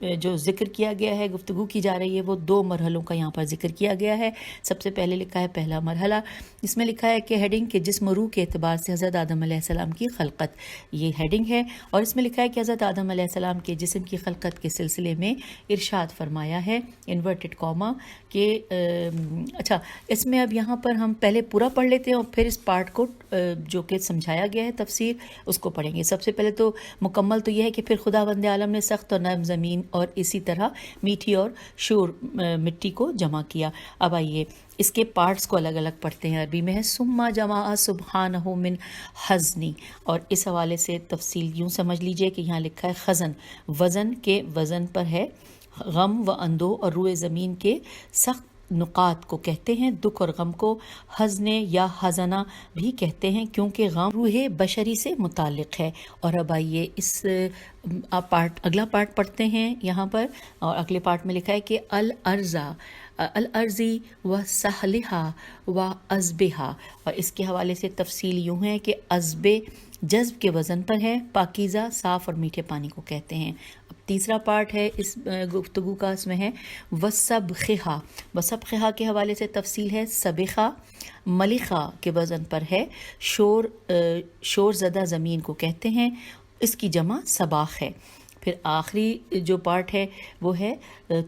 جو ذکر کیا گیا ہے، گفتگو کی جا رہی ہے، وہ 2 مرحلوں کا یہاں پر ذکر کیا گیا ہے۔ سب سے پہلے لکھا ہے پہلا مرحلہ، اس میں لکھا ہے کہ ہیڈنگ کہ جسم و روح کے اعتبار سے حضرت آدم علیہ السلام کی خلقت، یہ ہیڈنگ ہے، اور اس میں لکھا ہے کہ حضرت آدم علیہ السلام کے جسم کی خلقت کے سلسلے میں ارشاد فرمایا ہے، انورٹڈ کاما، کہ اچھا اس میں اب یہاں پر ہم پہلے پورا پڑھ لیتے ہیں اور پھر اس پارٹ کو جو کہ سمجھایا گیا ہے تفسیر اس کو پڑھیں گے۔ سب سے پہلے تو مکمل تو یہ ہے کہ پھر خدا بند عالم نے سخت اور نرم زمین اور اسی طرح میٹھی اور شور مٹی کو جمع کیا۔ اب آئیے اس کے پارٹس کو الگ الگ پڑھتے ہیں۔ عربی میں ہے ثم جمع سبحانہ من حزنی، اور اس حوالے سے تفصیل یوں سمجھ لیجئے کہ یہاں لکھا ہے خزن، وزن کے وزن پر ہے، غم و اندوہ اور روئے زمین کے سخت نقات کو کہتے ہیں۔ دکھ اور غم کو حزن یا حزنہ بھی کہتے ہیں کیونکہ غم روح بشری سے متعلق ہے۔ اور اب آئیے اس اگلا پارٹ پڑھتے ہیں یہاں پر، اور اگلے پارٹ میں لکھا ہے کہ الارضی و سہلہا و عذبہا، اور اس کے حوالے سے تفصیل یوں ہے کہ عذب جذب کے وزن پر ہے، پاکیزہ صاف اور میٹھے پانی کو کہتے ہیں۔ اب تیسرا پارٹ ہے اس گفتگو کا، اس میں ہے وسبخہا، وسبخہا کے حوالے سے تفصیل ہے، سبخہ ملخہ کے وزن پر ہے، شور زدہ زمین کو کہتے ہیں، اس کی جمع سباخ ہے۔ پھر آخری جو پارٹ ہے وہ ہے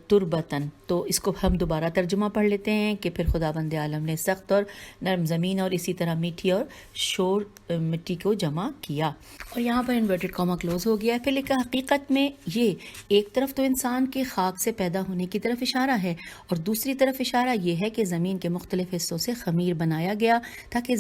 تربتن، تو اس کو ہم دوبارہ ترجمہ پڑھ لیتے ہیں کہ پھر خداوند عالم نے سخت اور نرم زمین اور اسی طرح میٹھی اور شور مٹی کو جمع کیا، اور یہاں پر انورٹڈ کاما کلوز ہو گیا ہے۔ پھر لکھا حقیقت میں یہ ایک طرف تو انسان کے خاک سے پیدا ہونے کی طرف اشارہ ہے، اور دوسری طرف اشارہ یہ ہے کہ زمین کے مختلف حصوں سے خمیر بنایا گیا تاکہ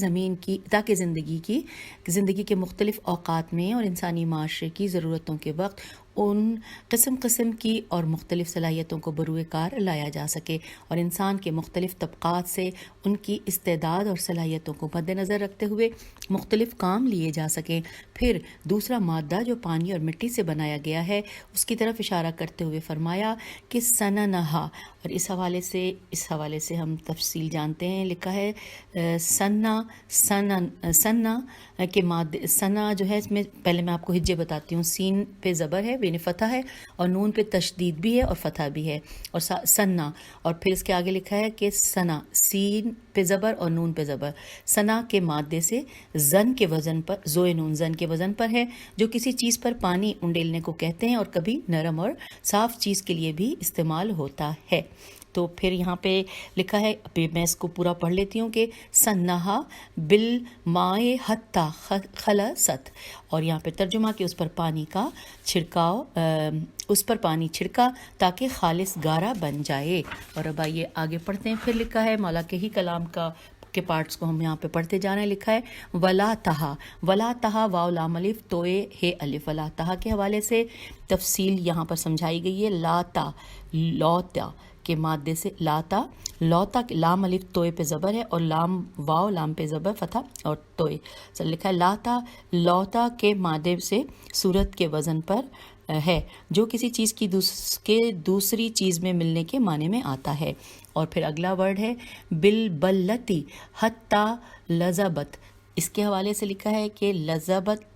زندگی کے مختلف اوقات میں اور انسانی معاشرے کی ضرورتوں کے وقت ان قسم کی اور مختلف صلاحیتوں کو بروئے کار لایا جا سکے، اور انسان کے مختلف طبقات سے ان کی استعداد اور صلاحیتوں کو مد نظر رکھتے ہوئے مختلف کام لیے جا سکیں۔ پھر دوسرا مادہ جو پانی اور مٹی سے بنایا گیا ہے اس کی طرف اشارہ کرتے ہوئے فرمایا کہ سننہا، اور اس حوالے سے ہم تفصیل جانتے ہیں۔ لکھا ہے سنا کے مادے، سنا جو ہے اس میں پہلے میں آپ کو ہجے بتاتی ہوں، سین پہ زبر ہے، بین فتح ہے، اور نون پہ تشدید بھی ہے اور فتح بھی ہے، اور سنا، اور پھر اس کے آگے لکھا ہے کہ سنا، سین پہ زبر اور نون پہ زبر، سنا کے مادے سے زن کے وزن پر، زوئے نون زن کے وزن پر ہے، جو کسی چیز پر پانی انڈیلنے کو کہتے ہیں اور کبھی نرم اور صاف چیز کے لیے بھی استعمال ہوتا ہے۔ تو پھر یہاں پہ لکھا ہے، میں اس کو پورا پڑھ لیتی ہوں کہ سنہا بالماء حتی خلصت، اور یہاں پہ ترجمہ کہ اس پر پانی چھڑکا تاکہ خالص گارا بن جائے۔ اور اب آئیے آگے پڑھتے ہیں۔ پھر لکھا ہے مولا کے ہی کلام کے پارٹس کو ہم یہاں پہ پڑھتے جا رہے ہیں۔ لکھا ہے ولا تہا واو لام الف توئے ہے الف، ولا تہا کے حوالے سے تفصیل یہاں پر سمجھائی گئی ہے۔ لاتا، لوتا کے مادے سے، لاتا لام الف توئے پہ زبر ہے، اور واو لام پہ زبر فتح اور توئے، لکھا ہے لاتا لوتا کے مادے سے صورت کے وزن پر ہے، جو کسی چیز کی دوسری چیز میں ملنے کے معنی میں آتا ہے۔ اور پھر اگلا ورڈ ہے بالبلتی حتی لذبت، اس کے حوالے سے لکھا ہے کہ لذبت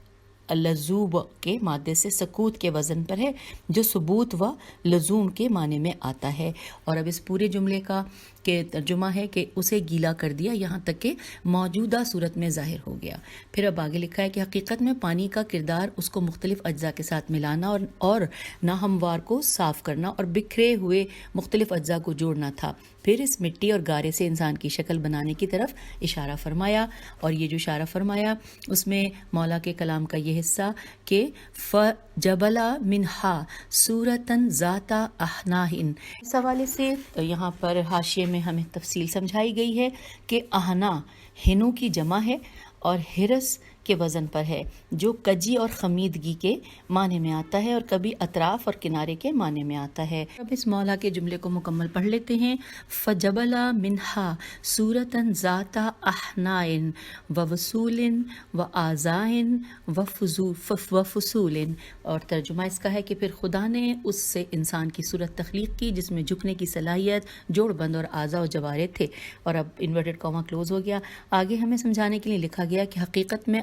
لزوب کے مادے سے سکوت کے وزن پر ہے، جو ثبوت و لزوم کے معنی میں آتا ہے۔ اور اب اس پورے جملے کا کہ ترجمہ ہے کہ اسے گیلا کر دیا یہاں تک کہ موجودہ صورت میں ظاہر ہو گیا۔ پھر اب آگے لکھا ہے کہ حقیقت میں پانی کا کردار اس کو مختلف اجزاء کے ساتھ ملانا اور ناہموار کو صاف کرنا اور بکھرے ہوئے مختلف اجزاء کو جوڑنا تھا۔ پھر اس مٹی اور گارے سے انسان کی شکل بنانے کی طرف اشارہ فرمایا، اور یہ جو اشارہ فرمایا اس میں مولا کے کلام کا یہ حصہ کہ فجبلا منہا صورتن ذات احناہن، اس حوالے سے یہاں پر حاشیے میں ہمیں تفصیل سمجھائی گئی ہے کہ احنا ہنو کی جمع ہے اور ہرس کے وزن پر ہے، جو کجی اور خمیدگی کے معنی میں آتا ہے اور کبھی اطراف اور کنارے کے معنی میں آتا ہے۔ اب اس مولا کے جملے کو مکمل پڑھ لیتے ہیں۔ فجبلا منہا صورتن ذات احنائن ووصول واعضائن وفصول، اور ترجمہ اس کا ہے کہ پھر خدا نے اس سے انسان کی صورت تخلیق کی جس میں جھکنے کی صلاحیت، جوڑ بند اور اعضاء و جوارے تھے۔ اور اب انورٹڈ کاما کلوز ہو گیا۔ آگے ہمیں سمجھانے کے لیے لکھا گیا کہ حقیقت میں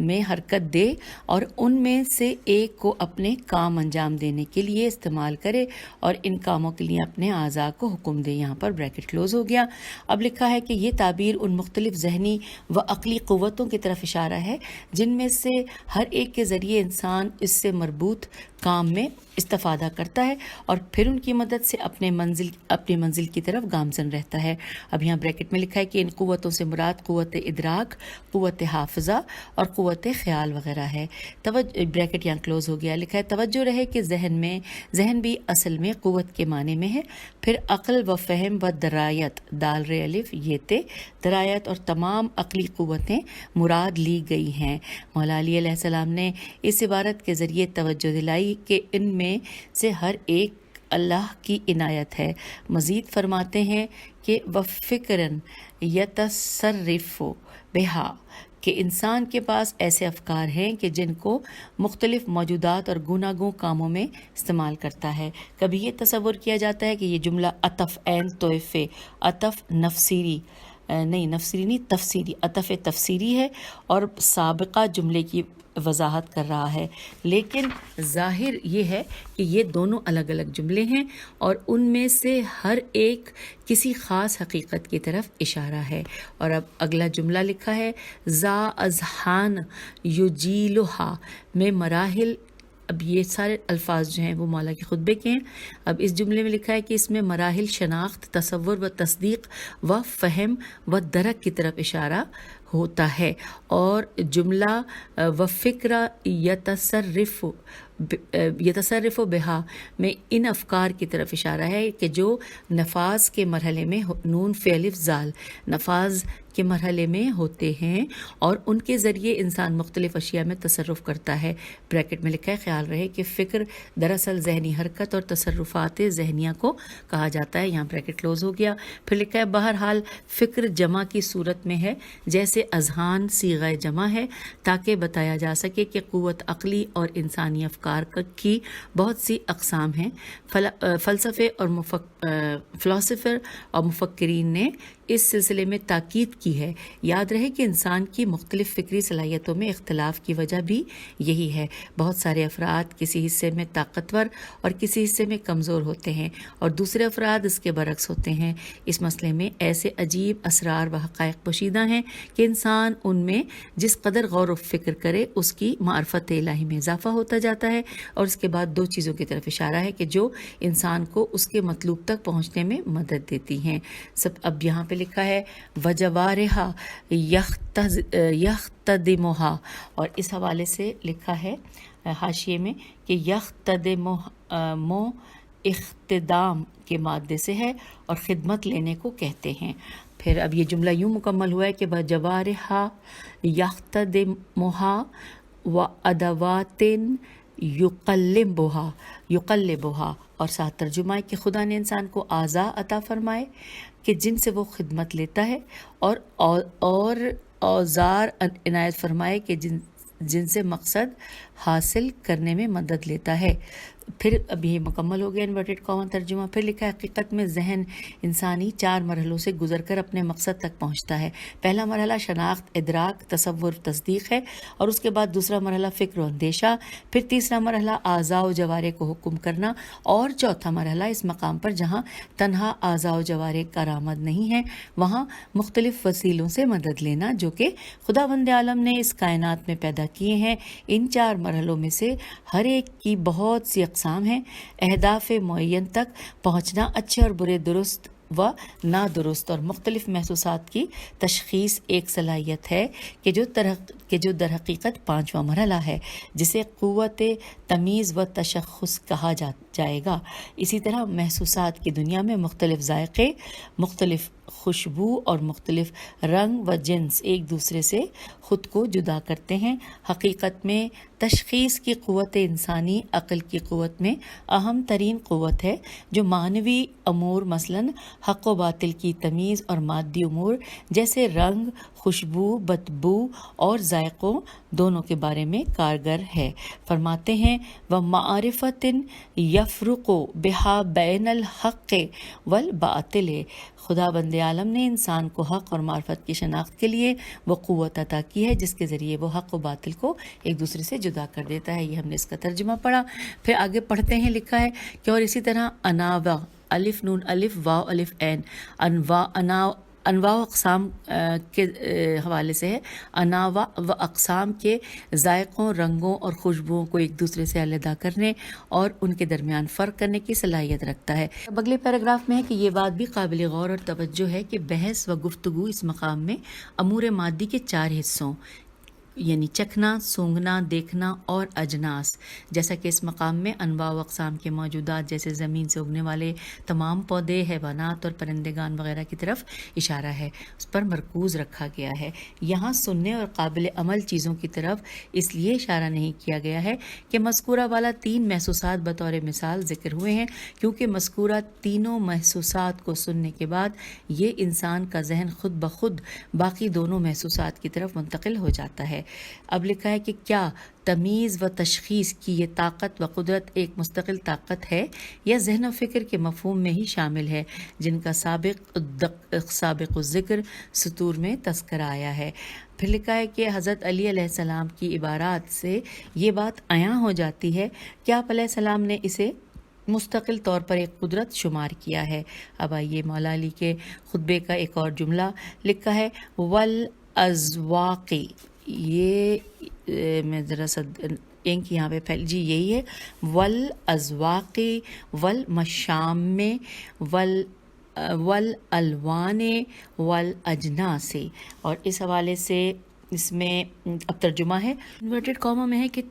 میں حرکت دے اور ان میں سے ایک کو اپنے کام انجام دینے کے لیے استعمال کرے اور ان کاموں کے لیے اپنے اعضاء کو حکم دے. یہاں پر بریکٹ کلوز ہو گیا. اب لکھا ہے کہ یہ تعبیر ان مختلف ذہنی و عقلی قوتوں کی طرف اشارہ ہے جن میں سے ہر ایک کے ذریعے انسان اس سے مربوط کام میں استفادہ کرتا ہے اور پھر ان کی مدد سے اپنی منزل کی طرف گامزن رہتا ہے. اب یہاں بریکٹ میں لکھا ہے کہ ان قوتوں سے مراد قوت ادراک، قوت حافظہ اور قوت خیال وغیرہ ہے. بریکٹ یہاں کلوز ہو گیا. لکھا ہے توجہ رہے کہ ذہن بھی اصل میں قوت کے معنی میں ہے. پھر عقل و فہم و درایت، دال رے الف یہ تے، درایت اور تمام عقلی قوتیں مراد لی گئی ہیں. مولا علی علیہ السلام نے اس عبارت کے ذریعے توجہ دلائی کہ ان میں سے ہر ایک اللہ کی عنایت ہے. مزید فرماتے ہیں کہ وَفِكْرًا يَتَصَرِّفُ بِهَا کہ انسان کے پاس ایسے افکار ہیں کہ جن کو مختلف موجودات اور گوناگوں کاموں میں استعمال کرتا ہے. کبھی یہ تصور کیا جاتا ہے کہ یہ جملہ عطف عین طائفے، عطف نفسیری تفسیری، عطف تفسیری ہے اور سابقہ جملے کی وضاحت کر رہا ہے، لیکن ظاہر یہ ہے کہ یہ دونوں الگ الگ جملے ہیں اور ان میں سے ہر ایک کسی خاص حقیقت کی طرف اشارہ ہے. اور اب اگلا جملہ لکھا ہے ذا اذہان یجیلھا میں مراحل. اب یہ سارے الفاظ جو ہیں وہ مولا کے خطبے کے ہیں. اب اس جملے میں لکھا ہے کہ اس میں مراحل شناخت، تصور و تصدیق و فہم و درک کی طرف اشارہ ہوتا ہے اور جملہ و فکر یتصرف بہا میں ان افکار کی طرف اشارہ ہے کہ جو نفاذ کے مرحلے میں نون فعل افضال نفاذ کے مرحلے میں ہوتے ہیں اور ان کے ذریعے انسان مختلف اشیاء میں تصرف کرتا ہے. بریکٹ میں لکھا ہے خیال رہے کہ فکر دراصل ذہنی حرکت اور تصرفات ذہنیہ کو کہا جاتا ہے. یہاں بریکٹ کلوز ہو گیا. پھر لکھا ہے بہرحال فکر جمع کی صورت میں ہے جیسے اذہان صیغہ جمع ہے تاکہ بتایا جا سکے کہ قوت عقلی اور انسانی افکار کی بہت سی اقسام ہیں. فلاسفر اور مفکرین نے اس سلسلے میں تاکید کی ہے. یاد رہے کہ انسان کی مختلف فکری صلاحیتوں میں اختلاف کی وجہ بھی یہی ہے. بہت سارے افراد کسی حصے میں طاقتور اور کسی حصے میں کمزور ہوتے ہیں اور دوسرے افراد اس کے برعکس ہوتے ہیں. اس مسئلے میں ایسے عجیب اسرار و حقائق پوشیدہ ہیں کہ انسان ان میں جس قدر غور و فکر کرے اس کی معرفت الہی میں اضافہ ہوتا جاتا ہے. اور اس کے بعد دو چیزوں کی طرف اشارہ ہے کہ جو انسان کو اس کے مطلوب تک پہنچنے میں مدد دیتی ہیں. اب یہاں پہ لکھا ہے وجوارہا یختدمہا اور اس حوالے سے لکھا ہے حاشیے میں کہ یختدمو اختدام کے مادے سے ہے اور خدمت لینے کو کہتے ہیں. پھر اب یہ جملہ یوں مکمل ہوا ہے کہ وجوارہا یختدمہا وادوات یقلبہا اور ساتھ ترجمہ ہے کہ خدا نے انسان کو اعضاء عطا فرمائے کہ جن سے وہ خدمت لیتا ہے اور اوزار عنایت فرمائے کہ جن سے مقصد حاصل کرنے میں مدد لیتا ہے. پھر اب یہ مکمل ہو گیا انورٹڈ کاما ترجمہ. پھر لکھا ہے حقیقت میں ذہن انسانی 4 مرحلوں سے گزر کر اپنے مقصد تک پہنچتا ہے. پہلا مرحلہ شناخت، ادراک، تصور، تصدیق ہے اور اس کے بعد دوسرا مرحلہ فکر و اندیشہ، پھر تیسرا مرحلہ اعضاء و جوارح کو حکم کرنا اور چوتھا مرحلہ اس مقام پر جہاں تنہا اعضاء و جوارح کارآمد نہیں ہے وہاں مختلف وسیلوں سے مدد لینا جو کہ خداوند عالم نے اس کائنات میں پیدا کیے ہیں. ان 4 مرحلوں میں سے ہر ایک کی بہت سی اقسام ہیں. اہداف معین تک پہنچنا اچھے اور برے، درست و نادرست اور مختلف محسوسات کی تشخیص ایک صلاحیت ہے کہ جو در حقیقت 5واں مرحلہ ہے جسے قوت تمیز و تشخص کہا جائے گا. اسی طرح محسوسات کی دنیا میں مختلف ذائقے، مختلف خوشبو اور مختلف رنگ و جنس ایک دوسرے سے خود کو جدا کرتے ہیں. حقیقت میں تشخیص کی قوت انسانی عقل کی قوت میں اہم ترین قوت ہے جو معنوی امور مثلاً حق و باطل کی تمیز اور مادی امور جیسے رنگ، خوشبو، بدبو اور ذائقوں دونوں کے بارے میں کارگر ہے. فرماتے ہیں وَمَعَارِفَةٍ يَفْرُقُ بِهَا بَيْنَ الْحَقِّ وَالْبَاطِلِ. خدا بند عالم نے انسان کو حق اور معرفت کی شناخت کے لیے وہ قوت عطا کی ہے جس کے ذریعے وہ حق و باطل کو ایک دوسرے سے جدا کر دیتا ہے. یہ ہم نے اس کا ترجمہ پڑھا. پھر آگے پڑھتے ہیں. لکھا ہے کہ اور اسی طرح اناوا الف نون الف واو الف عین انواع و اقسام کے حوالے سے ہے. انواع و اقسام کے ذائقوں، رنگوں اور خوشبوؤں کو ایک دوسرے سے علیحدہ کرنے اور ان کے درمیان فرق کرنے کی صلاحیت رکھتا ہے. اب اگلے پیراگراف میں ہے کہ یہ بات بھی قابل غور اور توجہ ہے کہ بحث و گفتگو اس مقام میں امور مادی کے 4 حصوں یعنی چکھنا، سونگھنا، دیکھنا اور اجناس، جیسا کہ اس مقام میں انواع و اقسام کے موجودات جیسے زمین سے اگنے والے تمام پودے، حیوانات اور پرندگان وغیرہ کی طرف اشارہ ہے، اس پر مرکوز رکھا گیا ہے. یہاں سننے اور قابل عمل چیزوں کی طرف اس لیے اشارہ نہیں کیا گیا ہے کہ مذکورہ والا 3 محسوسات بطور مثال ذکر ہوئے ہیں، کیونکہ مذکورہ تینوں محسوسات کو سننے کے بعد یہ انسان کا ذہن خود بخود باقی دونوں محسوسات کی طرف منتقل ہو جاتا ہے. اب لکھا ہے کہ کیا تمیز و تشخیص کی یہ طاقت و قدرت ایک مستقل طاقت ہے یا ذہن و فکر کے مفہوم میں ہی شامل ہے جن کا سابق الذکر سطور میں تذکرہ آیا ہے. پھر لکھا ہے کہ حضرت علی علیہ السلام کی عبارات سے یہ بات عیاں ہو جاتی ہے کہ آپ علیہ السلام نے اسے مستقل طور پر ایک قدرت شمار کیا ہے. اب آئیے مولا علی کے خطبے کا ایک اور جملہ. لکھا ہے والازواقی، یہ میں ذرا سا اینک یہاں پہ پھیل جی یہی ہے، والازواقی والمشام والالوان والاجناس. اور اس حوالے سے اس میں اب ترجمہ ہے انورٹڈ کاموں میں ہے کہ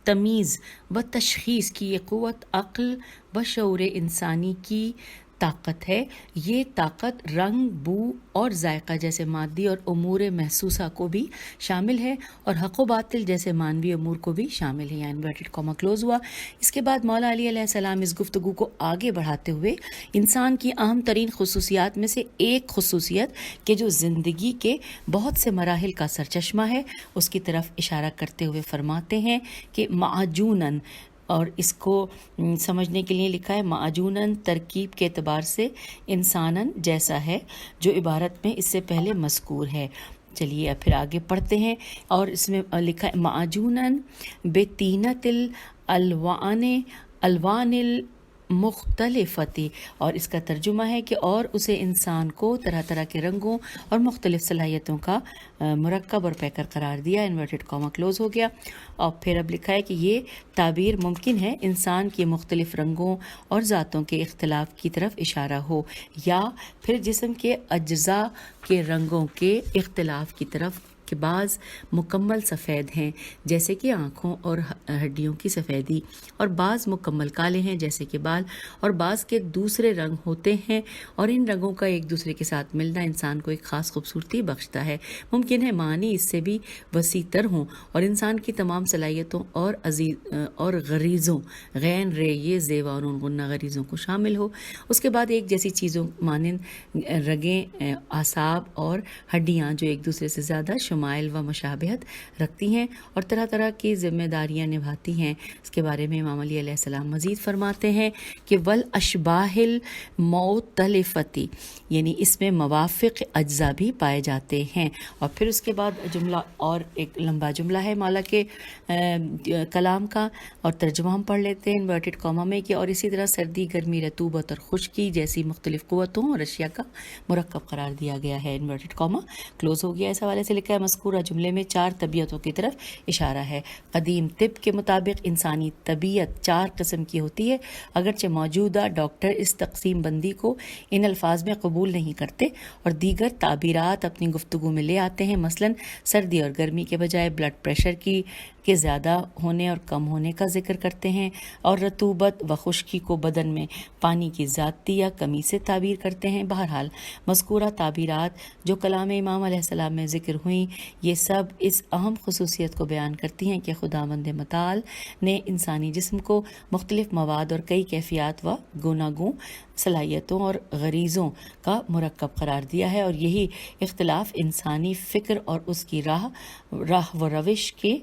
تمیز و تشخیص کی یہ قوت عقل و شعور انسانی کی طاقت ہے. یہ طاقت رنگ، بو اور ذائقہ جیسے مادی اور امور محسوسہ کو بھی شامل ہے اور حق و باطل جیسے مانوی امور کو بھی شامل ہے. یعنی انورٹڈ کاما کلوز ہوا. اس کے بعد مولا علی علیہ السلام اس گفتگو کو آگے بڑھاتے ہوئے انسان کی اہم ترین خصوصیات میں سے ایک خصوصیت کہ جو زندگی کے بہت سے مراحل کا سرچشمہ ہے اس کی طرف اشارہ کرتے ہوئے فرماتے ہیں کہ معجوناً، اور اس کو سمجھنے کے لیے لکھا ہے معجوناً ترکیب کے اعتبار سے انساناً جیسا ہے جو عبارت میں اس سے پہلے مذکور ہے. چلیے اب پھر آگے پڑھتے ہیں. اور اس میں لکھا ہے معجوناً بطینۃ الوان المختلفتی، اور اس کا ترجمہ ہے کہ اور اسے انسان کو طرح طرح کے رنگوں اور مختلف صلاحیتوں کا مرکب اور پیکر قرار دیا. انورٹڈ کاما کلوز ہو گیا. اور پھر اب لکھا ہے کہ یہ تعبیر ممکن ہے انسان کے مختلف رنگوں اور ذاتوں کے اختلاف کی طرف اشارہ ہو یا پھر جسم کے اجزاء کے رنگوں کے اختلاف کی طرف کہ بعض مکمل سفید ہیں جیسے کہ آنکھوں اور ہڈیوں کی سفیدی، اور بعض مکمل کالے ہیں جیسے کہ بال، اور بعض کے دوسرے رنگ ہوتے ہیں، اور ان رنگوں کا ایک دوسرے کے ساتھ ملنا انسان کو ایک خاص خوبصورتی بخشتا ہے. ممکن ہے معنی اس سے بھی وسیع تر ہوں اور انسان کی تمام صلاحیتوں اور غریزوں غین رے یہ زیوا اور غنہ غریزوں کو شامل ہو. اس کے بعد ایک جیسی چیزوں مانند رگیں، اعصاب اور ہڈیاں جو ایک دوسرے سے زیادہ شمائل و مشابہت رکھتی ہیں اور طرح طرح کی ذمہ داریاں نبھاتی ہیں. اس کے بارے میں امام علی علیہ السلام مزید فرماتے ہیں کہ والاشباہ المختلفتی، یعنی اس میں موافق اجزاء بھی پائے جاتے ہیں. اور پھر اس کے بعد جملہ اور ایک لمبا جملہ ہے مولا کے کلام کا، اور ترجمہ ہم پڑھ لیتے ہیں انورٹڈ کاما میں کہ اور اسی طرح سردی، گرمی، رطوبت اور خشکی جیسی مختلف قوتوں اور اشیاء کا مرکب قرار دیا گیا ہے. انورٹڈ کاما کلوز ہو گیا. اس حوالے سے لکھا ہے مذکورہ جملے میں 4 طبیعتوں کی طرف اشارہ ہے. قدیم طب کے مطابق انسانی طبیعت 4 قسم کی ہوتی ہے، اگرچہ موجودہ ڈاکٹر اس تقسیم بندی کو ان الفاظ میں قبول نہیں کرتے اور دیگر تعبیرات اپنی گفتگو میں لے آتے ہیں. مثلاً سردی اور گرمی کے بجائے بلڈ پریشر کے زیادہ ہونے اور کم ہونے کا ذکر کرتے ہیں، اور رطوبت و خشکی کو بدن میں پانی کی زیادتی یا کمی سے تعبیر کرتے ہیں. بہرحال مذکورہ تعبیرات جو کلام امام علیہ السلام میں ذکر ہوئیں یہ سب اس اہم خصوصیت کو بیان کرتی ہیں کہ خداوند متعال نے انسانی جسم کو مختلف مواد اور کئی کیفیات و گوناگوں صلاحیتوں اور غریزوں کا مرکب قرار دیا ہے، اور یہی اختلاف انسانی فکر اور اس کی راہ و روش کے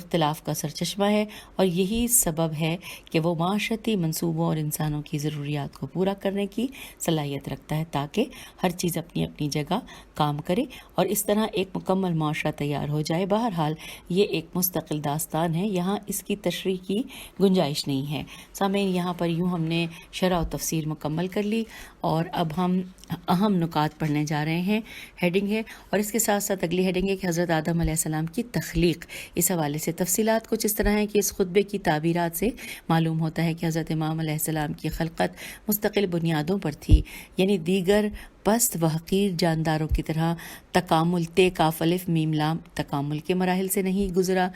اختلاف کا سرچشمہ ہے، اور یہی سبب ہے کہ وہ معاشرتی منصوبوں اور انسانوں کی ضروریات کو پورا کرنے کی صلاحیت رکھتا ہے تاکہ ہر چیز اپنی اپنی جگہ کام کرے اور اس طرح ایک مکمل معاشرہ تیار ہو جائے۔ بہرحال یہ ایک مستقل داستان ہے، یہاں اس کی تشریح کی گنجائش نہیں ہے۔ سامعین، یہاں پر یوں ہم نے شرح و تفسیر مکمل کر لی اور اب ہم اہم نکات پڑھنے جا رہے ہیں۔ ہیڈنگ ہے، اور اس کے ساتھ ساتھ اگلی ہیڈنگ ہے کہ حضرت آدم علیہ السلام کی تخلیق۔ اس حوالے سے تفصیلات کچھ اس طرح ہیں کہ اس خطبے کی تعبیرات سے معلوم ہوتا ہے کہ حضرت امام علیہ السلام کی خلقت مستقل بنیادوں پر تھی، یعنی دیگر پست و حقیر جانداروں کی طرح تکامل تے کاف الف میم لام تکامل کے مراحل سے نہیں گزرا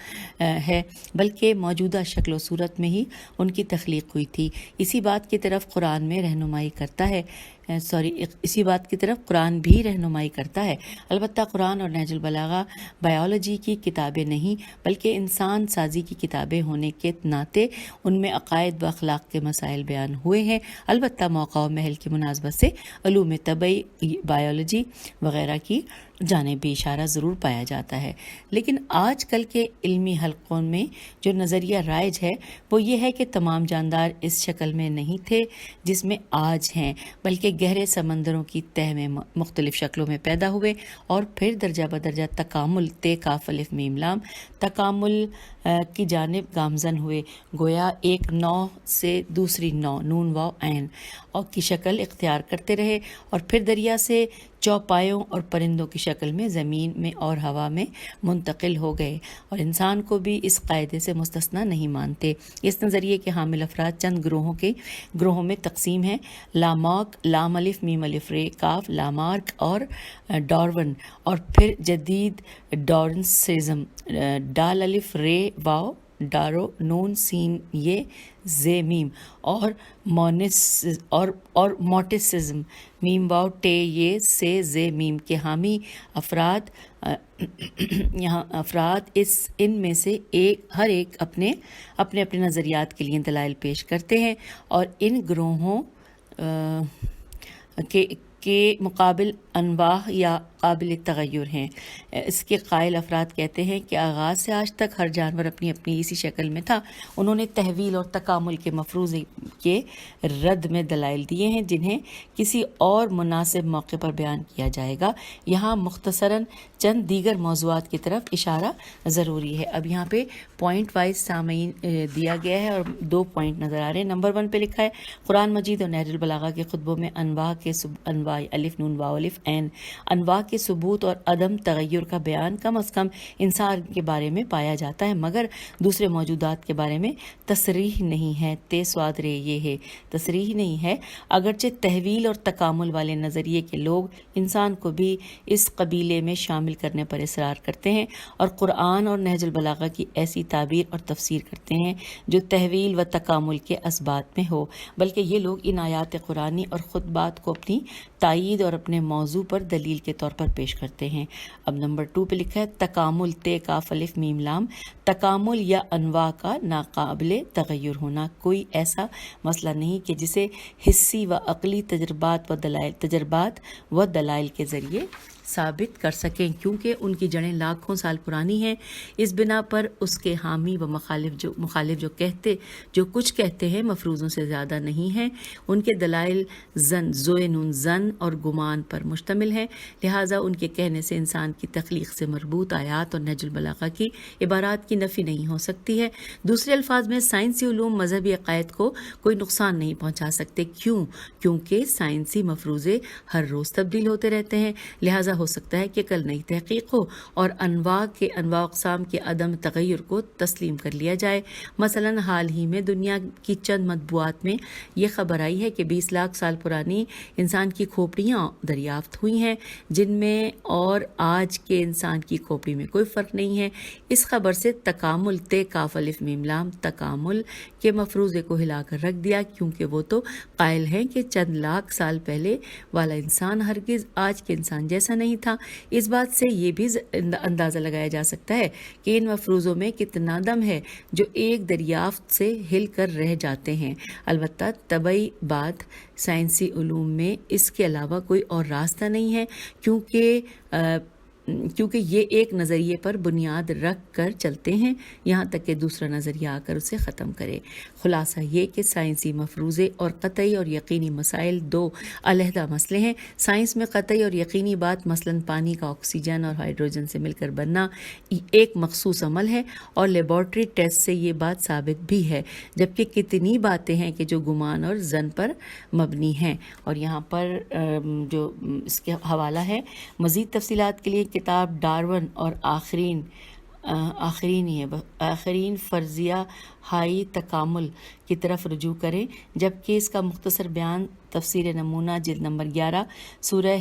ہے، بلکہ موجودہ شکل و صورت میں ہی ان کی تخلیق ہوئی تھی۔ اسی بات کی طرف قرآن میں رہنمائی کرتا ہے اسی بات کی طرف قرآن بھی رہنمائی کرتا ہے۔ البتہ قرآن اور نہج البلاغہ بایولوجی کی کتابیں نہیں بلکہ انسان سازی کی کتابیں ہونے کے ناطے ان میں عقائد و اخلاق کے مسائل بیان ہوئے ہیں۔ البتہ موقع و محل کی مناسبت سے علوم طبعی، بایولوجی وغیرہ کی جانب بھی اشارہ ضرور پایا جاتا ہے، لیکن آج کل کے علمی حلقوں میں جو نظریہ رائج ہے وہ یہ ہے کہ تمام جاندار اس شکل میں نہیں تھے جس میں آج ہیں، بلکہ گہرے سمندروں کی تہ میں مختلف شکلوں میں پیدا ہوئے اور پھر درجہ بدرجہ تکامل تے کاف الف میم لام تکامل کی جانب گامزن ہوئے، گویا ایک نو سے دوسری نو نون واو عین اور کی شکل اختیار کرتے رہے اور پھر دریا سے چوپایوں اور پرندوں کی شکل میں زمین میں اور ہوا میں منتقل ہو گئے، اور انسان کو بھی اس قاعدے سے مستثنا نہیں مانتے۔ اس نظریے کے حامل افراد چند گروہوں میں تقسیم ہیں: لامارک، لام الف میم الف رے کاف، لامارک اور ڈارون، اور پھر جدید ڈارونسزم، ڈال الف رے واو ڈارو نون سین یہ زے میم، اور موٹسزم میم واو ٹے یہ سے زے میم کے حامی افراد۔ یہاں افراد ان میں سے ہر ایک اپنے نظریات کے لیے دلائل پیش کرتے ہیں اور ان گروہوں کے مقابل انواع یا قابل تغیر ہیں۔ اس کے قائل افراد کہتے ہیں کہ آغاز سے آج تک ہر جانور اپنی اسی شکل میں تھا۔ انہوں نے تحویل اور تکامل کے مفروضے کے رد میں دلائل دیے ہیں جنہیں کسی اور مناسب موقع پر بیان کیا جائے گا۔ یہاں مختصراً چند دیگر موضوعات کی طرف اشارہ ضروری ہے۔ اب یہاں پہ پوائنٹ وائز سامعین دیا گیا ہے اور 2 پوائنٹ نظر آ رہے ہیں۔ نمبر 1 پہ لکھا ہے قرآن مجید اور نہج البلاغہ کے خطبوں میں انواع الف نون واو الف عین انواع کے ثبوت اور عدم تغیر کا بیان کم از کم انسان کے بارے میں پایا جاتا ہے، مگر دوسرے موجودات کے بارے میں تصریح نہیں ہے۔ تے سواد رے یہ ہے، تصریح نہیں ہے۔ اگرچہ تحویل اور تکامل والے نظریے کے لوگ انسان کو بھی اس قبیلے میں شامل کرنے پر اصرار کرتے ہیں اور قرآن اور نہج البلاغہ کی ایسی تعبیر اور تفسیر کرتے ہیں جو تحویل و تکامل کے اسبات میں ہو، بلکہ یہ لوگ ان آیات قرآنی اور خطبات کو اپنی تائید اور اپنے موضوع پر دلیل کے طور پر پیش کرتے ہیں۔ اب نمبر 2 پہ لکھا ہے تکامل تے کاف الف میم لام تکامل یا انواع کا ناقابل تغیر ہونا کوئی ایسا مسئلہ نہیں کہ جسے حسی و عقلی تجربات و دلائل کے ذریعے ثابت کر سکیں، کیونکہ ان کی جڑیں لاکھوں سال پرانی ہیں۔ اس بنا پر اس کے حامی و مخالف جو کچھ کہتے ہیں مفروضوں سے زیادہ نہیں ہیں۔ ان کے دلائل زن اور گمان پر مشتمل ہیں، لہٰذا ان کے کہنے سے انسان کی تخلیق سے مربوط آیات اور نہج البلاغہ کی عبارات کی نفی نہیں ہو سکتی ہے۔ دوسرے الفاظ میں سائنسی علوم مذہبی عقائد کو کوئی نقصان نہیں پہنچا سکتے۔ کیونکہ سائنسی مفروضے ہر روز تبدیل ہوتے رہتے ہیں، لہٰذا ہو سکتا ہے کہ کل نئی تحقیق ہو اور انواع اقسام کے عدم تغیر کو تسلیم کر لیا جائے۔ مثلاً حال ہی میں دنیا کی چند مطبوعات میں یہ خبر آئی ہے کہ 20 لاکھ سال پرانی انسان کی کھوپڑیاں دریافت ہوئی ہیں جن میں اور آج کے انسان کی کھوپڑی میں کوئی فرق نہیں ہے۔ اس خبر سے تکامل تے کاف الف میم لام تکامل کے مفروضے کو ہلا کر رکھ دیا، کیونکہ وہ تو قائل ہیں کہ چند لاکھ سال پہلے والا انسان ہرگز آج کے انسان جیسا نہیں تھا۔ اس بات سے یہ بھی اندازہ لگایا جا سکتا ہے کہ ان مفروضوں میں کتنا دم ہے جو ایک دریافت سے ہل کر رہ جاتے ہیں۔ البتہ طبعی بات سائنسی علوم میں اس کے علاوہ کوئی اور راستہ نہیں ہے، کیونکہ کیونکہ یہ ایک نظریے پر بنیاد رکھ کر چلتے ہیں یہاں تک کہ دوسرا نظریہ آ کر اسے ختم کرے۔ خلاصہ یہ کہ سائنسی مفروضے اور قطعی اور یقینی مسائل دو علیحدہ مسئلے ہیں۔ سائنس میں قطعی اور یقینی بات مثلاً پانی کا آکسیجن اور ہائیڈروجن سے مل کر بننا ایک مخصوص عمل ہے اور لیبارٹری ٹیسٹ سے یہ بات ثابت بھی ہے، جبکہ کتنی باتیں ہیں کہ جو گمان اور ظن پر مبنی ہیں۔ اور یہاں پر جو اس کے حوالہ ہے مزید تفصیلات کے لیے کتاب ڈارون اور آخرین فرضیہ ہائی تکامل کی طرف رجوع کریں، جبکہ اس کا مختصر بیان تفسیر نمونہ جلد نمبر 11 سورہ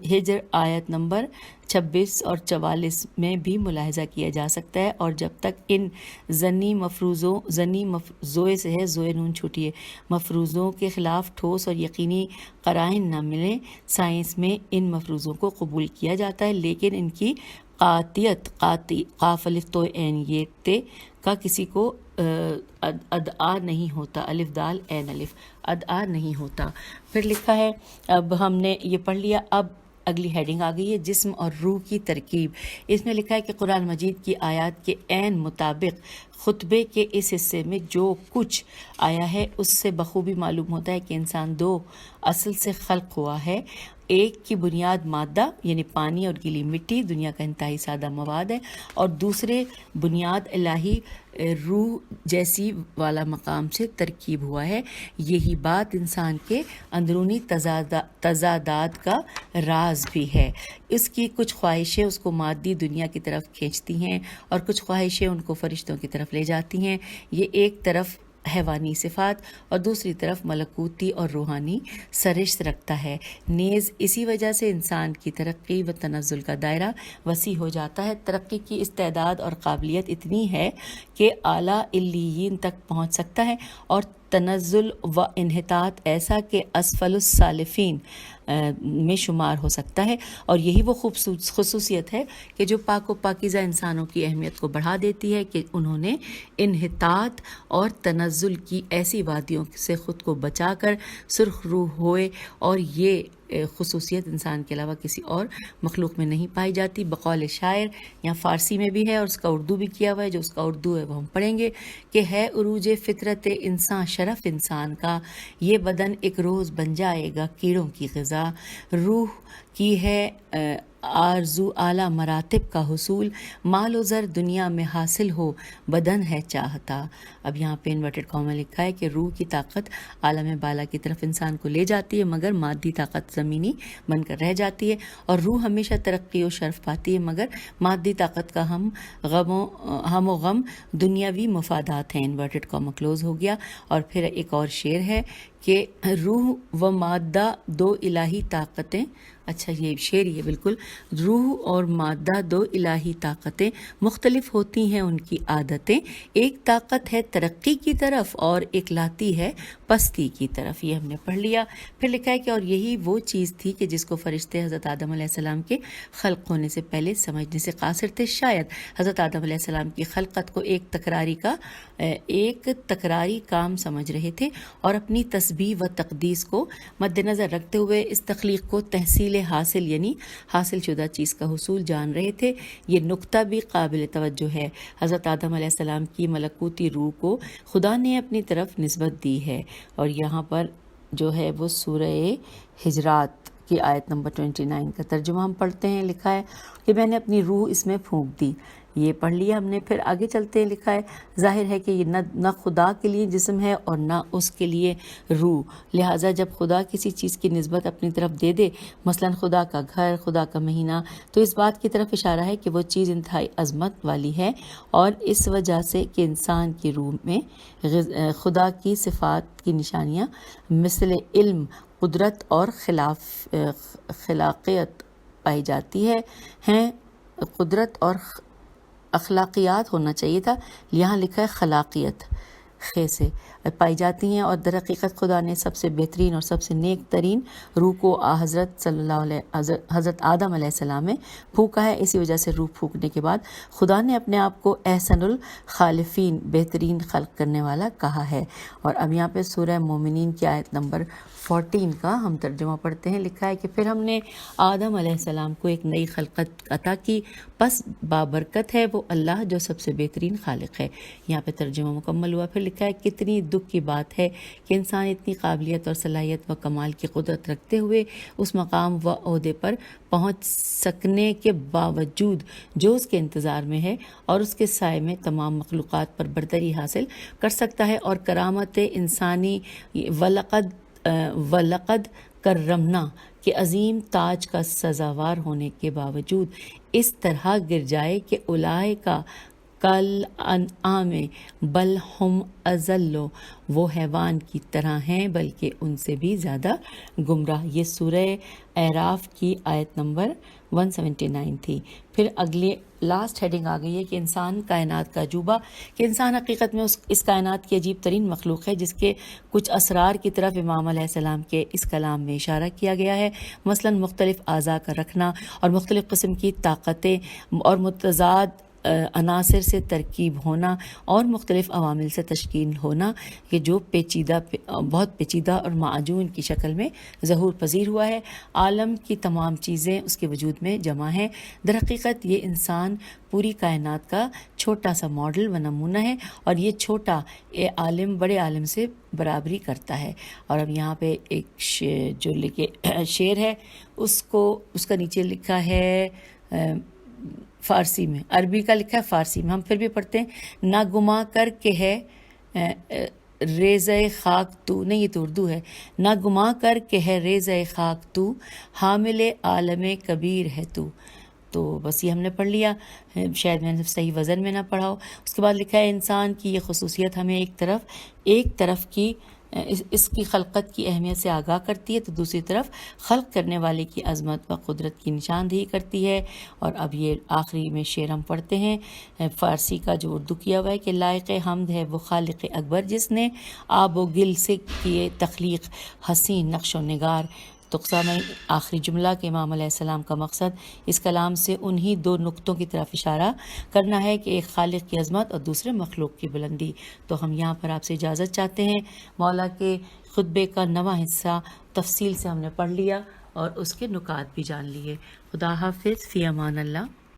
ہجر آیت نمبر 26 اور 44 میں بھی ملاحظہ کیا جا سکتا ہے۔ اور جب تک ان ضمنی مفروضوں کے خلاف ٹھوس اور یقینی قرائن نہ ملیں، سائنس میں ان مفروضوں کو قبول کیا جاتا ہے، لیکن ان کی قاطعیت قاف الف تو عین یہ تے کا کسی کو ادعا نہیں ہوتا، الف دال عین الف ادعا نہیں ہوتا۔ پھر لکھا ہے، اب ہم نے یہ پڑھ لیا، اب اگلی ہیڈنگ آ گئی ہے جسم اور روح کی ترکیب۔ اس میں لکھا ہے کہ قرآن مجید کی آیات کے عین مطابق خطبے کے اس حصے میں جو کچھ آیا ہے اس سے بخوبی معلوم ہوتا ہے کہ انسان دو اصل سے خلق ہوا ہے۔ ایک کی بنیاد مادہ یعنی پانی اور گیلی مٹی دنیا کا انتہائی سادہ مواد ہے، اور دوسرے بنیاد الہی روح جیسی والا مقام سے ترکیب ہوا ہے۔ یہی بات انسان کے اندرونی تضادات کا راز بھی ہے۔ اس کی کچھ خواہشیں اس کو مادی دنیا کی طرف کھینچتی ہیں اور کچھ خواہشیں ان کو فرشتوں کی طرف لے جاتی ہیں۔ یہ ایک طرف حیوانی صفات اور دوسری طرف ملکوتی اور روحانی سرشت رکھتا ہے۔ نیز اسی وجہ سے انسان کی ترقی و تنزل کا دائرہ وسیع ہو جاتا ہے۔ ترقی کی استعداد اور قابلیت اتنی ہے کہ اعلیٰ علیین تک پہنچ سکتا ہے، اور تنزل و انحطاط ایسا کہ اسفل السالفین میں شمار ہو سکتا ہے۔ اور یہی وہ خصوصیت ہے کہ جو پاک و پاکیزہ انسانوں کی اہمیت کو بڑھا دیتی ہے کہ انہوں نے انحطاط اور تنزل کی ایسی وادیوں سے خود کو بچا کر سرخ روح ہوئے، اور یہ خصوصیت انسان کے علاوہ کسی اور مخلوق میں نہیں پائی جاتی۔ بقول شاعر، یہاں فارسی میں بھی ہے اور اس کا اردو بھی کیا ہوا ہے، جو اس کا اردو ہے وہ ہم پڑھیں گے کہ ہے عروج فطرت انسان شرف انسان کا، یہ بدن ایک روز بن جائے گا کیڑوں کی غذا، روح کی ہے آرزو اعلیٰ مراتب کا حصول، مال و زر دنیا میں حاصل ہو بدن ہے چاہتا۔ اب یہاں پہ انورٹڈ کاما لکھا ہے کہ روح کی طاقت عالم بالا کی طرف انسان کو لے جاتی ہے، مگر مادی طاقت زمینی بن کر رہ جاتی ہے، اور روح ہمیشہ ترقی و شرف پاتی ہے، مگر مادی طاقت کا ہم و غم دنیاوی مفادات ہیں۔ انورٹڈ کاما کلوز ہو گیا۔ اور پھر ایک اور شعر ہے کہ روح و مادہ دو الہی طاقتیں، اچھا یہ شعر ہی ہے بالکل، روح اور مادہ دو الہی طاقتیں مختلف ہوتی ہیں ان کی عادتیں، ایک طاقت ہے ترقی کی طرف اور ایک لاتی ہے پستی کی طرف۔ یہ ہم نے پڑھ لیا۔ پھر لکھا ہے کہ اور یہی وہ چیز تھی کہ جس کو فرشتے حضرت آدم علیہ السلام کے خلق ہونے سے پہلے سمجھنے سے قاصر تھے۔ شاید حضرت آدم علیہ السلام کی خلقت کو ایک تکراری کام سمجھ رہے تھے، اور اپنی تسبیح و تقدیس کو مد نظر رکھتے ہوئے اس تخلیق کو تحصیل حاصل یعنی حاصل شدہ چیز کا حصول جان رہے تھے۔ یہ نقطہ بھی قابل توجہ ہے۔ حضرت آدم علیہ السلام کی ملکوتی روح کو خدا نے اپنی طرف نسبت دی ہے، اور یہاں پر جو ہے وہ سورہ ہجرات کی آیت نمبر 29 کا ترجمہ ہم پڑھتے ہیں۔ لکھا ہے کہ میں نے اپنی روح اس میں پھونک دی۔ یہ پڑھ لیا ہم نے۔ پھر آگے چلتے ہیں، لکھا ہے ظاہر ہے کہ یہ نہ خدا کے لیے جسم ہے اور نہ اس کے لیے روح، لہٰذا جب خدا کسی چیز کی نسبت اپنی طرف دے دے، مثلا خدا کا گھر، خدا کا مہینہ، تو اس بات کی طرف اشارہ ہے کہ وہ چیز انتہائی عظمت والی ہے، اور اس وجہ سے کہ انسان کی روح میں خدا کی صفات کی نشانیاں مثل علم، قدرت اور خلاقیت پائی جاتی ہیں۔ قدرت اور اخلاقیات ہونا چاہیے تھا، یہاں لکھا ہے خلاقیت۔ خے سے پائی جاتی ہیں، اور در حقیقت خدا نے سب سے بہترین اور سب سے نیک ترین روح کو حضرت صلی اللہ علیہ حضرت آدم علیہ السلام میں پھونکا ہے۔ اسی وجہ سے روح پھونکنے کے بعد خدا نے اپنے آپ کو احسن الخالفین، بہترین خلق کرنے والا کہا ہے۔ اور اب یہاں پہ سورہ مومنین کی آیت نمبر 14 کا ہم ترجمہ پڑھتے ہیں۔ لکھا ہے کہ پھر ہم نے آدم علیہ السلام کو ایک نئی خلقت عطا کی، پس بابرکت ہے وہ اللہ جو سب سے بہترین خالق ہے۔ یہاں پہ ترجمہ مکمل ہوا۔ پھر لکھا ہے کتنی دکھ کی بات ہے کہ انسان اتنی قابلیت اور صلاحیت و کمال کی قدرت رکھتے ہوئے اس مقام و عہدے پر پہنچ سکنے کے باوجود جو اس کے انتظار میں ہے اور اس کے سائے میں تمام مخلوقات پر برتری حاصل کر سکتا ہے، اور کرامت انسانی وَلَقَدْ کرمنا کے عظیم تاج کا سزاوار ہونے کے باوجود اس طرح گر جائے کہ اولئک کل انعام بل ہم اضل، وہ حیوان کی طرح ہیں بلکہ ان سے بھی زیادہ گمراہ۔ یہ سورہ اعراف کی آیت نمبر 179 تھی۔ پھر اگلے لاسٹ ہیڈنگ آ گئی ہے کہ انسان کائنات کا عجوبہ، کہ انسان حقیقت میں اس کائنات کی عجیب ترین مخلوق ہے جس کے کچھ اسرار کی طرف امام علیہ السلام کے اس کلام میں اشارہ کیا گیا ہے، مثلا مختلف اعضاء کا رکھنا اور مختلف قسم کی طاقتیں اور متضاد عناصر سے ترکیب ہونا اور مختلف عوامل سے تشکیل ہونا، کہ جو بہت پیچیدہ اور معجون کی شکل میں ظہور پذیر ہوا ہے۔ عالم کی تمام چیزیں اس کے وجود میں جمع ہیں۔ در حقیقت یہ انسان پوری کائنات کا چھوٹا سا ماڈل و نمونہ ہے، اور یہ چھوٹا عالم بڑے عالم سے برابری کرتا ہے۔ اور اب یہاں پہ ایک جو شعر ہے اس کا نیچے لکھا ہے فارسی میں، عربی کا لکھا ہے فارسی میں، ہم پھر بھی پڑھتے ہیں۔ نہ گما کر کہ ہے ریزہ خاک تو، نہیں یہ تو اردو ہے، نہ گما کر کہ ہے ریزہ خاک تو، حامل عالم کبیر ہے تو بس یہ ہم نے پڑھ لیا، شاید میں نے صحیح وزن میں نہ پڑھا ہو۔ اس کے بعد لکھا ہے انسان کی یہ خصوصیت ہمیں ایک طرف کی اس کی خلقت کی اہمیت سے آگاہ کرتی ہے، تو دوسری طرف خلق کرنے والے کی عظمت و قدرت کی نشاندہی کرتی ہے۔ اور اب یہ آخری میں شعر ہم پڑھتے ہیں فارسی کا جو اردو کیا ہوا ہے کہ لائق حمد ہے وہ خالق اکبر جس نے آب و گل سے کیے تخلیق حسین نقش و نگار۔ تو سامعین، آخری جملہ کہ امام علیہ السلام کا مقصد اس کلام سے انہی دو نقطوں کی طرف اشارہ کرنا ہے کہ ایک خالق کی عظمت اور دوسرے مخلوق کی بلندی۔ تو ہم یہاں پر آپ سے اجازت چاہتے ہیں۔ مولا کے خطبے کا نواں حصہ تفصیل سے ہم نے پڑھ لیا اور اس کے نکات بھی جان لیے۔ خدا حافظ، فی امان اللہ۔